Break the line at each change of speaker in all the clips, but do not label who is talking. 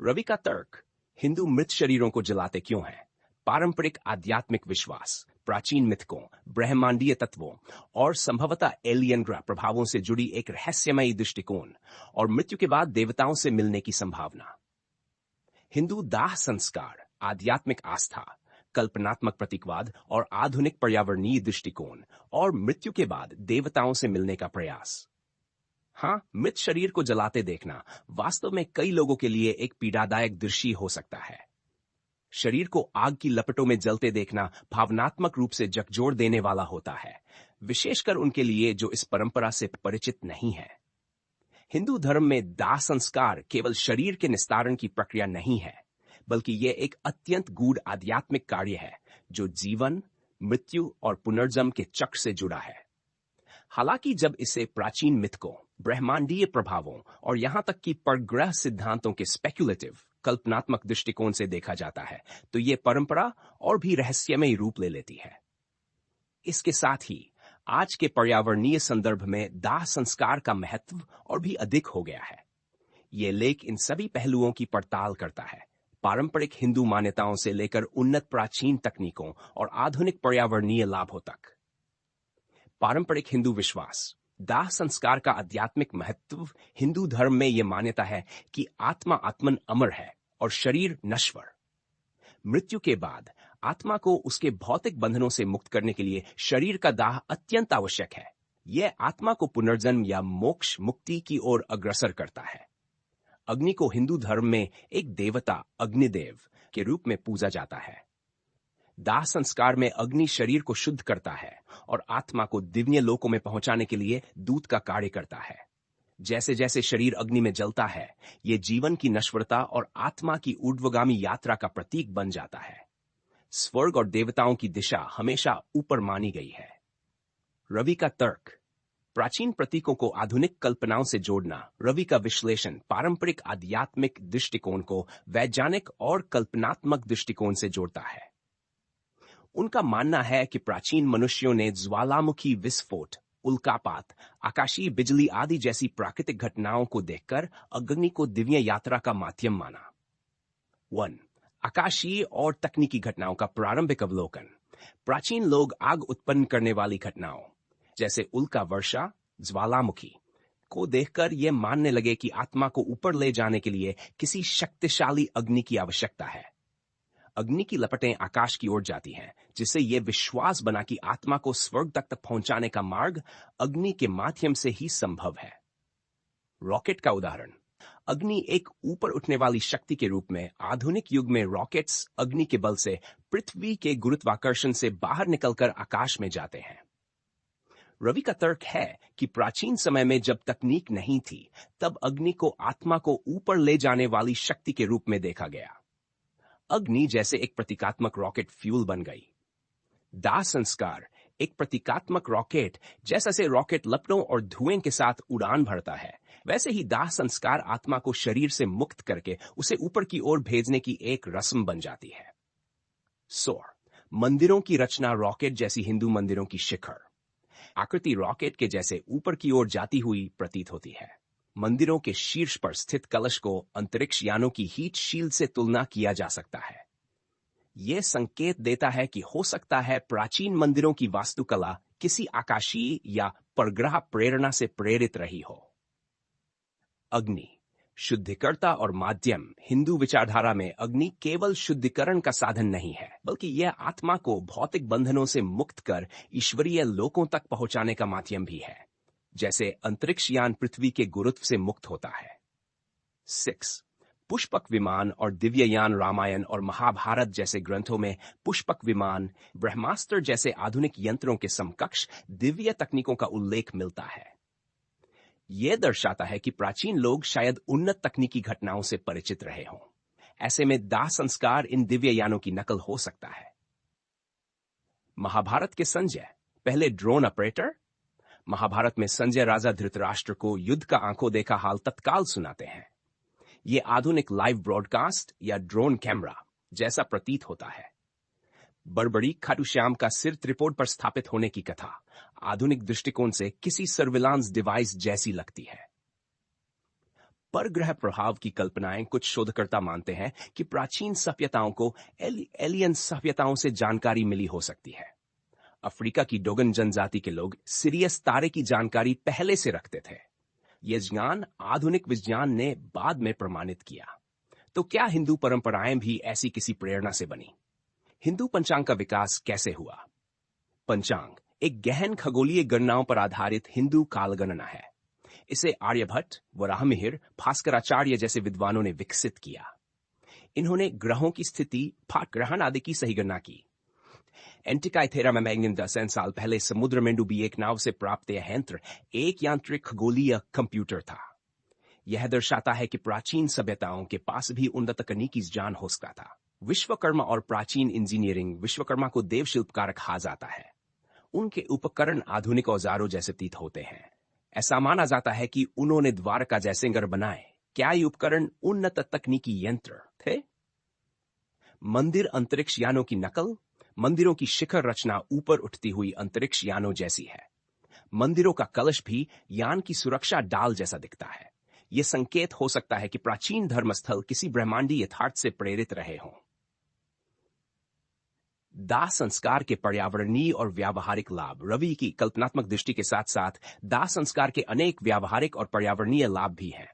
रवि का तर्क, हिंदू मृत शरीरों को जलाते क्यों हैं? पारंपरिक आध्यात्मिक विश्वास, प्राचीन मिथकों, ब्रह्मांडीय तत्वों और संभवतः एलियन ग्रह प्रभावों से जुड़ी एक रहस्यमयी दृष्टिकोण और मृत्यु के बाद देवताओं से मिलने की संभावना। हिंदू दाह संस्कार, आध्यात्मिक आस्था, कल्पनात्मक प्रतीकवाद और आधुनिक पर्यावरणीय दृष्टिकोण और मृत्यु के बाद देवताओं से मिलने का प्रयास। हाँ, मृत शरीर को जलाते देखना वास्तव में कई लोगों के लिए एक पीड़ादायक दृश्य हो सकता है। शरीर को आग की लपटों में जलते देखना भावनात्मक रूप से झकझोर देने वाला होता है, विशेषकर उनके लिए जो इस परंपरा से परिचित नहीं है। हिंदू धर्म में दाह संस्कार केवल शरीर के निस्तारण की प्रक्रिया नहीं है, बल्कि यह एक अत्यंत गूढ़ आध्यात्मिक कार्य है जो जीवन, मृत्यु और पुनर्जन्म के चक्र से जुड़ा है। हालांकि जब इसे प्राचीन मिथकों, ब्रह्मांडीय प्रभावों और यहां तक कि परग्रह सिद्धांतों के स्पेक्युलेटिव कल्पनात्मक दृष्टिकोण से देखा जाता है, तो ये परंपरा और भी रहस्यमय रूप ले लेती है। इसके साथ ही आज के पर्यावरणीय संदर्भ में दाह संस्कार का महत्व और भी अधिक हो गया है। ये लेख इन सभी पहलुओं की पड़ताल करता है, पारंपरिक हिंदू मान्यताओं से लेकर उन्नत प्राचीन तकनीकों और आधुनिक पर्यावरणीय लाभों तक। पारंपरिक हिंदू विश्वास, दाह संस्कार का आध्यात्मिक महत्व। हिंदू धर्म में यह मान्यता है कि आत्मा आत्मन अमर है और शरीर नश्वर। मृत्यु के बाद आत्मा को उसके भौतिक बंधनों से मुक्त करने के लिए शरीर का दाह अत्यंत आवश्यक है। यह आत्मा को पुनर्जन्म या मोक्ष मुक्ति की ओर अग्रसर करता है। अग्नि को हिंदू धर्म में एक देवता, अग्निदेव के रूप में पूजा जाता है। दाह संस्कार में अग्नि शरीर को शुद्ध करता है और आत्मा को दिव्य लोकों में पहुंचाने के लिए दूत का कार्य करता है। जैसे जैसे शरीर अग्नि में जलता है, यह जीवन की नश्वरता और आत्मा की ऊर्ध्वगामी यात्रा का प्रतीक बन जाता है। स्वर्ग और देवताओं की दिशा हमेशा ऊपर मानी गई है। रवि का तर्क, प्राचीन प्रतीकों को आधुनिक कल्पनाओं से जोड़ना। रवि का विश्लेषण पारंपरिक आध्यात्मिक दृष्टिकोण को वैज्ञानिक और कल्पनात्मक दृष्टिकोण से जोड़ता है। उनका मानना है कि प्राचीन मनुष्यों ने ज्वालामुखी विस्फोट, उल्कापात, आकाशीय बिजली आदि जैसी प्राकृतिक घटनाओं को देखकर अग्नि को दिव्य यात्रा का माध्यम माना। 1. आकाशीय और तकनीकी घटनाओं का प्रारंभिक अवलोकन। प्राचीन लोग आग उत्पन्न करने वाली घटनाओं जैसे उल्का वर्षा, ज्वालामुखी को देखकर यह मानने लगे कि आत्मा को ऊपर ले जाने के लिए किसी शक्तिशाली अग्नि की आवश्यकता है। अग्नि की लपटें आकाश की ओर जाती हैं, जिससे यह विश्वास बना कि आत्मा को स्वर्ग तक पहुंचाने का मार्ग अग्नि के माध्यम से ही संभव है। रॉकेट का उदाहरण। अग्नि एक ऊपर उठने वाली शक्ति के रूप में आधुनिक युग में रॉकेट्स अग्नि के बल से पृथ्वी के गुरुत्वाकर्षण से बाहर निकलकर आकाश में जाते हैं। रवि का तर्क है कि प्राचीन समय में जब तकनीक नहीं थी, तब अग्नि को आत्मा को ऊपर ले जाने वाली शक्ति के रूप में देखा गया। अग्नि जैसे एक प्रतीकात्मक रॉकेट फ्यूल बन गई। दाह संस्कार एक प्रतीकात्मक रॉकेट जैसा से रॉकेट लपटों और धुएं के साथ उड़ान भरता है, वैसे ही दाह संस्कार आत्मा को शरीर से मुक्त करके उसे ऊपर की ओर भेजने की एक रस्म बन जाती है। सौर मंदिरों की रचना रॉकेट जैसी हिंदू मंदिरों की शिखर आकृति रॉकेट के जैसे ऊपर की ओर जाती हुई प्रतीत होती है। मंदिरों के शीर्ष पर स्थित कलश को अंतरिक्ष यानों की हीट शील्ड से तुलना किया जा सकता है। यह संकेत देता है कि हो सकता है प्राचीन मंदिरों की वास्तुकला किसी आकाशीय या परग्रह प्रेरणा से प्रेरित रही हो। अग्नि शुद्धिकर्ता और माध्यम। हिंदू विचारधारा में अग्नि केवल शुद्धिकरण का साधन नहीं है, बल्कि यह आत्मा को भौतिक बंधनों से मुक्त कर ईश्वरीय लोकों तक पहुंचाने का माध्यम भी है, जैसे अंतरिक्ष यान पृथ्वी के गुरुत्व से मुक्त होता है। 6. पुष्पक विमान और दिव्ययान। रामायण और महाभारत जैसे ग्रंथों में पुष्पक विमान, ब्रह्मास्त्र जैसे आधुनिक यंत्रों के समकक्ष दिव्य तकनीकों का उल्लेख मिलता है। यह दर्शाता है कि प्राचीन लोग शायद उन्नत तकनीकी घटनाओं से परिचित रहे हों। ऐसे में दाह संस्कार इन दिव्ययानों की नकल हो सकता है। महाभारत के संजय, पहले ड्रोन ऑपरेटर। महाभारत में संजय राजा धृतराष्ट्र को युद्ध का आंखों देखा हाल तत्काल सुनाते हैं। ये आधुनिक लाइव ब्रॉडकास्ट या ड्रोन कैमरा जैसा प्रतीत होता है। बड़बड़ी खाटू श्याम का सिर त्रिपोड पर स्थापित होने की कथा आधुनिक दृष्टिकोण से किसी सर्विलांस डिवाइस जैसी लगती है। परग्रह प्रभाव की कल्पनाएं कुछ शोधकर्ता मानते हैं कि प्राचीन सभ्यताओं को एलियन सभ्यताओं से जानकारी मिली हो सकती है। अफ्रीका की डोगन जनजाति के लोग सिरियस तारे की जानकारी पहले से रखते थे। यह ज्ञान आधुनिक विज्ञान ने बाद में प्रमाणित किया। तो क्या हिंदू परंपराएं भी ऐसी किसी प्रेरणा से बनी? हिंदू पंचांग का विकास कैसे हुआ? पंचांग एक गहन खगोलीय गणनाओं पर आधारित हिंदू कालगणना है। इसे आर्यभट्ट, वराहमिहिर, भास्कराचार्य जैसे विद्वानों ने विकसित किया। इन्होंने ग्रहों की स्थिति, पाठ ग्रहण आदि की सही गणना की। एंटिकाइथेरा मैग्निम 10 साल पहले समुद्र में डूबी एक नाव से प्राप्त यह यंत्र एक यांत्रिक खगोलीय कंप्यूटर था। यह दर्शाता है कि प्राचीन सभ्यताओं के पास भी उन्नत तकनीकी ज्ञान हो सकता था। विश्वकर्मा और प्राचीन इंजीनियरिंग विश्वकर्मा को देव शिल्पकार कहा जाता है। उनके उपकरण आधुनिक औजारों जैसे प्रतीत होते हैं। ऐसा माना जाता है कि उन्होंने द्वारका जैसे घर बनाए। क्या ये उपकरण उन्नत तकनीकी यंत्र थे? मंदिर अंतरिक्ष यानों की नकल। मंदिरों की शिखर रचना ऊपर उठती हुई अंतरिक्ष यानों जैसी है। मंदिरों का कलश भी यान की सुरक्षा डाल जैसा दिखता है। यह संकेत हो सकता है कि प्राचीन धर्मस्थल किसी ब्रह्मांडीय यथार्थ से प्रेरित रहे हों। दाह संस्कार के पर्यावरणीय और व्यावहारिक लाभ। रवि की कल्पनात्मक दृष्टि के साथ साथ दाह संस्कार के अनेक व्यावहारिक और पर्यावरणीय लाभ भी हैं।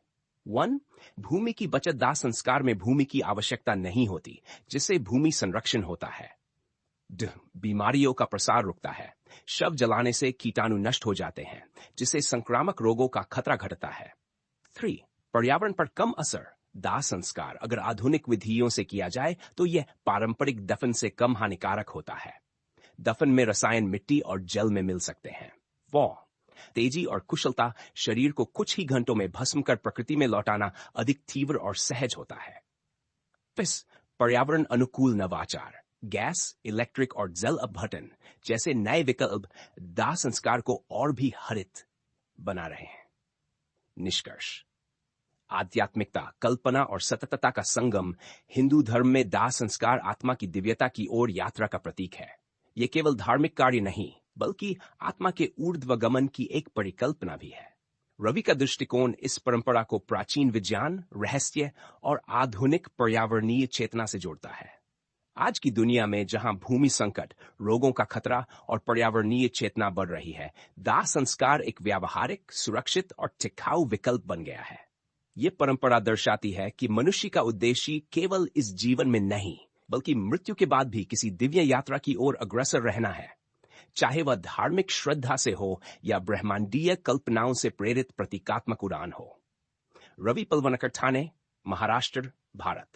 1. भूमि की बचत। दाह संस्कार में भूमि की आवश्यकता नहीं होती, जिससे भूमि संरक्षण होता है। बीमारियों का प्रसार रुकता है। शव जलाने से कीटाणु नष्ट हो जाते हैं, जिससे संक्रामक रोगों का खतरा घटता है। 3. पर्यावरण पर कम असर। दाह संस्कार अगर आधुनिक विधियों से किया जाए तो यह पारंपरिक दफन से कम हानिकारक होता है। दफन में रसायन मिट्टी और जल में मिल सकते हैं। 4. तेजी और कुशलता। शरीर को कुछ ही घंटों में भस्म कर प्रकृति में लौटाना अधिक तीव्र और सहज होता है। 5. पर्यावरण अनुकूल नवाचार। गैस, इलेक्ट्रिक और जल अपघटन जैसे नए विकल्प दाह संस्कार को और भी हरित बना रहे हैं। निष्कर्ष। आध्यात्मिकता, कल्पना और सततता का संगम हिंदू धर्म में दाह संस्कार आत्मा की दिव्यता की ओर यात्रा का प्रतीक है। यह केवल धार्मिक कार्य नहीं, बल्कि आत्मा के ऊर्ध्वगमन की एक परिकल्पना भी है। रवि का दृष्टिकोण इस परंपरा को प्राचीन विज्ञान, रहस्य और आधुनिक पर्यावरणीय चेतना से जोड़ता है। आज की दुनिया में जहां भूमि संकट, रोगों का खतरा और पर्यावरणीय चेतना बढ़ रही है, दाह संस्कार एक व्यावहारिक, सुरक्षित और टिकाऊ विकल्प बन गया है। ये परंपरा दर्शाती है कि मनुष्य का उद्देश्य केवल इस जीवन में नहीं, बल्कि मृत्यु के बाद भी किसी दिव्य यात्रा की ओर अग्रसर रहना है, चाहे वह धार्मिक श्रद्धा से हो या ब्रह्मांडीय कल्पनाओं से प्रेरित प्रतीकात्मक उड़ान हो। रवि पलवनकर, ठाणे, महाराष्ट्र, भारत।